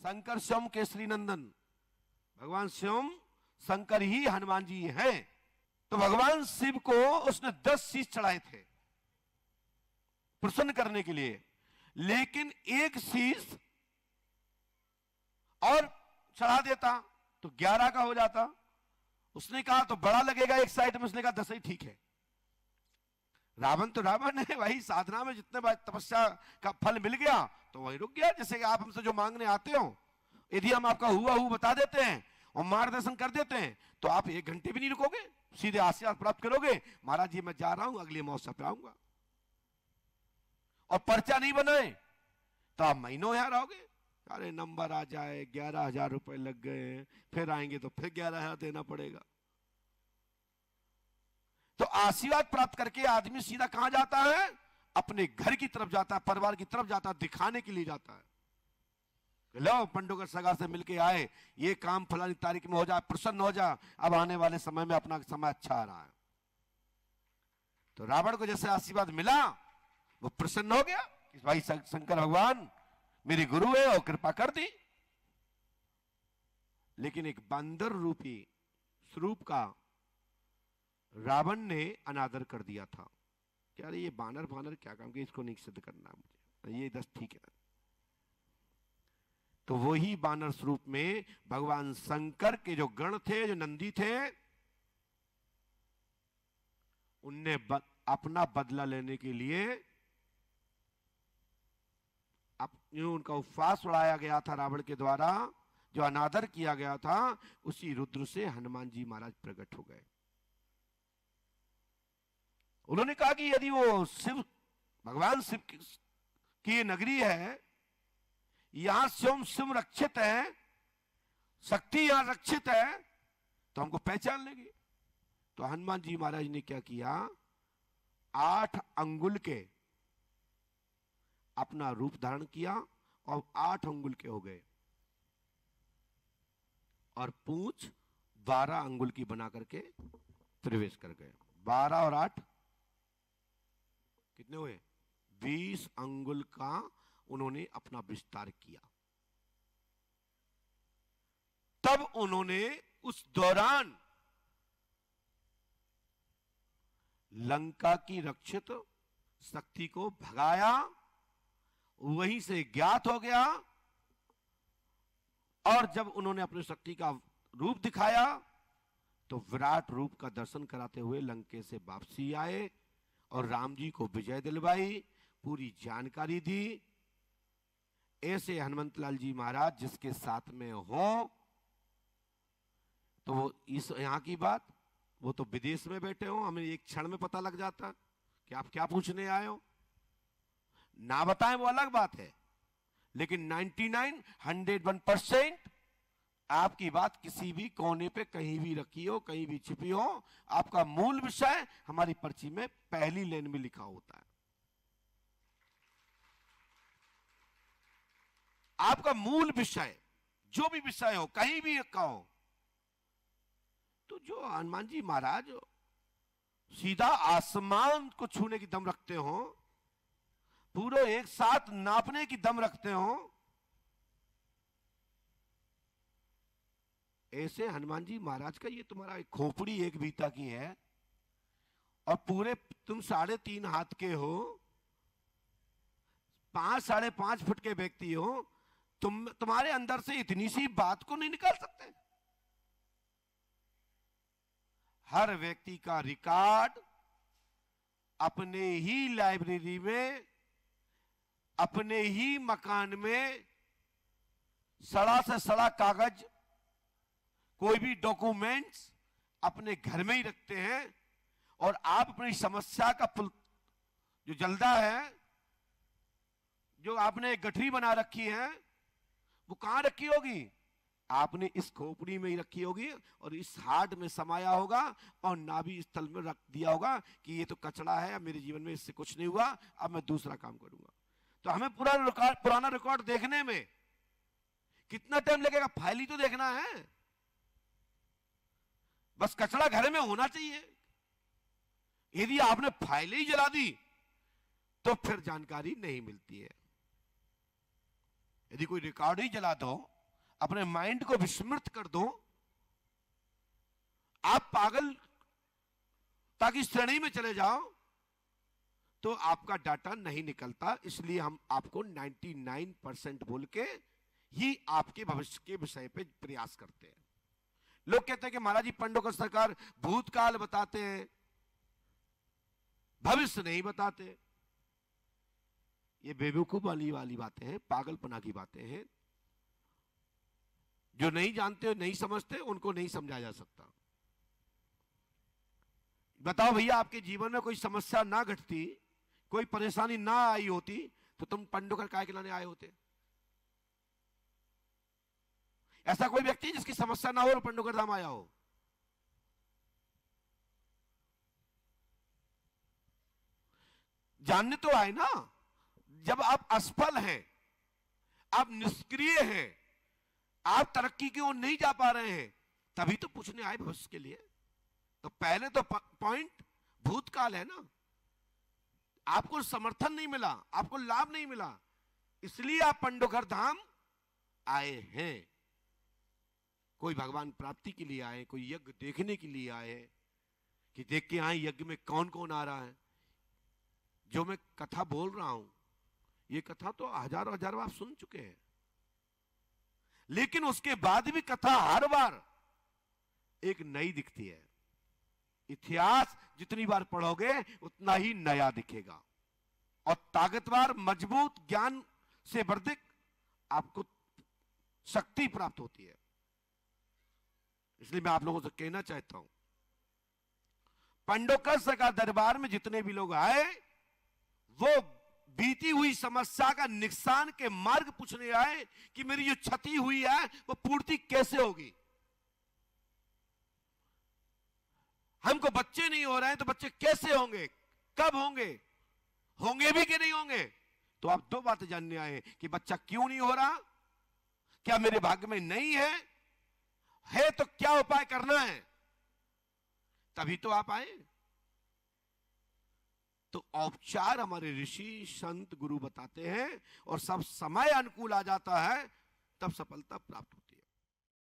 शंकर स्वयं केसरी नंदन, भगवान स्वयं शंकर ही हनुमान जी हैं। तो भगवान शिव को उसने 10 शीश चढ़ाए थे प्रसन्न करने के लिए, लेकिन एक शीश और चढ़ा देता तो 11 का हो जाता। उसने कहा तो बड़ा लगेगा एक साइड में, उसने कहा 10 ही ठीक है। रावण तो रावण है भाई, साधना में जितने बार तपस्या का फल मिल गया तो वही रुक गया। जैसे कि आप हमसे जो मांगने आते हो, यदि हम आपका हुआ बता देते हैं और मार्गदर्शन कर देते हैं तो आप 1 घंटे भी नहीं रुकोगे, सीधे आशीर्वाद प्राप्त करोगे, महाराज जी मैं जा रहा हूं, अगले महोत्सव पे आऊंगा। और पर्चा नहीं बनाए तो आप महीनों यहां रहोगे। अरे नंबर आ जाए, 11,000 रुपए लग गए, फिर आएंगे तो फिर 11,000 देना पड़ेगा। तो आशीर्वाद प्राप्त करके आदमी सीधा कहां जाता है? अपने घर की तरफ जाता है, परिवार की तरफ जाता है, दिखाने के लिए जाता है। लो पंडुगर सगा से मिलके आए, ये काम फलानी तारीख में हो जाए, प्रसन्न हो जाए, अब आने वाले समय में अपना समय अच्छा आ रहा है। तो रावण को जैसे आशीर्वाद मिला वो प्रसन्न हो गया कि भाई शंकर भगवान मेरी गुरु है और कृपा कर दी। लेकिन एक बंदर रूपी स्वरूप का रावण ने अनादर कर दिया था। क्या ये बानर बानर क्या काम किया, इसको नहीं सिद्ध करना मुझे, ये 10 ठीक है। तो वही बानर स्वरूप में भगवान शंकर के जो गण थे, जो नंदी थे, उनने अपना बदला लेने के लिए उनका उपवास उड़ाया गया था रावण के द्वारा, जो अनादर किया गया था, उसी रुद्र से हनुमान जी महाराज प्रकट हो गए। उन्होंने कहा कि यदि वो शिव भगवान शिव की ये नगरी है, यहां स्वयं शिव रक्षित है, शक्ति यहां रक्षित है, तो हमको पहचान लेंगे। तो हनुमान जी महाराज ने क्या किया, 8 अंगुल के अपना रूप धारण किया और 8 अंगुल के हो गए, और पूंछ 12 अंगुल की बना करके प्रवेश कर गए। 12 और 8 कितने हुए? 20 अंगुल का उन्होंने अपना विस्तार किया। तब उन्होंने उस दौरान लंका की रक्षित शक्ति को भगाया, वहीं से ज्ञात हो गया। और जब उन्होंने अपनी शक्ति का रूप दिखाया तो विराट रूप का दर्शन कराते हुए लंके से वापसी आए और राम जी को विजय दिलवाई, पूरी जानकारी दी। ऐसे हनुमंत लाल जी महाराज जिसके साथ में हो, तो वो इस यहां की बात, वो तो विदेश में बैठे हो, हमें एक क्षण में पता लग जाता कि आप क्या पूछने आए हो। ना बताएं वो अलग बात है, लेकिन 99, 101% आपकी बात किसी भी कोने पे कहीं भी रखी हो, कहीं भी छिपी हो, आपका मूल विषय हमारी पर्ची में पहली लाइन में लिखा होता है। आपका मूल विषय जो भी विषय हो, कहीं भी कहो, तो जो हनुमान जी महाराज सीधा आसमान को छूने की दम रखते हो, पूरे एक साथ नापने की दम रखते हो, ऐसे हनुमान जी महाराज का ये तुम्हारा एक खोपड़ी 1 बीता की है और पूरे तुम 3.5 हाथ के हो, 5 साढ़े 5 फुट के व्यक्ति हो, तुम्हारे अंदर से इतनी सी बात को नहीं निकाल सकते। हर व्यक्ति का रिकॉर्ड अपने ही लाइब्रेरी में, अपने ही मकान में, सड़ा से सड़ा कागज, कोई भी डॉक्यूमेंट्स अपने घर में ही रखते हैं। और आप अपनी समस्या का पुल जो जलदा है, जो आपने गठरी बना रखी है, वो कहां रखी होगी? आपने इस खोपड़ी में ही रखी होगी और इस हार्ट में समाया होगा और नाभि स्थल में रख दिया होगा कि ये तो कचरा है, मेरे जीवन में इससे कुछ नहीं हुआ, अब मैं दूसरा काम करूंगा। तो हमें पुराना रिकॉर्ड देखने में कितना टाइम लगेगा? फाइल ही तो देखना है, बस कचरा घर में होना चाहिए। यदि आपने फाइल ही जला दी तो फिर जानकारी नहीं मिलती है। यदि कोई रिकॉर्ड ही जला दो, अपने माइंड को विस्मृत कर दो, आप पागल ताकि श्रेणी में चले जाओ, तो आपका डाटा नहीं निकलता। इसलिए हम आपको 99% बोल के ही आपके भविष्य के विषय पे प्रयास करते हैं। लोग कहते हैं कि महाराज जी पंडोकर सरकार भूतकाल बताते हैं, भविष्य नहीं बताते। ये बेवकूफ वाली बातें हैं, पागलपना की बातें हैं। जो नहीं जानते, नहीं समझते, उनको नहीं समझा जा सकता। बताओ भैया, आपके जीवन में कोई समस्या ना घटती, कोई परेशानी ना आई होती, तो तुम पंडोकर काय के लाने आए होते? ऐसा कोई व्यक्ति जिसकी समस्या ना हो और पंडोकर धाम आया हो? जानने तो आए ना। जब आप असफल हैं, आप निष्क्रिय हैं, आप तरक्की की ओर नहीं जा पा रहे हैं, तभी तो पूछने आए भविष्य के लिए। तो पहले तो पॉइंट भूतकाल है ना। आपको समर्थन नहीं मिला, आपको लाभ नहीं मिला, इसलिए आप पंडोकर धाम आए हैं। कोई भगवान प्राप्ति के लिए आए, कोई यज्ञ देखने के लिए आए, कि देख के आए यज्ञ में कौन कौन आ रहा है। जो मैं कथा बोल रहा हूं, ये कथा तो हजारों हजारों आप सुन चुके हैं, लेकिन उसके बाद भी कथा हर बार एक नई दिखती है। इतिहास जितनी बार पढ़ोगे उतना ही नया दिखेगा, और ताकतवर मजबूत ज्ञान से वर्धित आपको शक्ति प्राप्त होती है। इसलिए मैं आप लोगों से कहना चाहता हूं, पंडोकर सरकार दरबार में जितने भी लोग आए, वो बीती हुई समस्या का निकसान के मार्ग पूछने आए कि मेरी जो क्षति हुई है वो पूर्ति कैसे होगी। हमको बच्चे नहीं हो रहे हैं, तो बच्चे कैसे होंगे, कब होंगे, होंगे भी कि नहीं होंगे। तो आप दो बातें जानने आए कि बच्चा क्यों नहीं हो रहा, क्या मेरे भाग्य में नहीं है तो क्या उपाय करना है, तभी तो आप आए। तो औपचार हमारे ऋषि संत गुरु बताते हैं, और सब समय अनुकूल आ जाता है, तब सफलता प्राप्त होती है।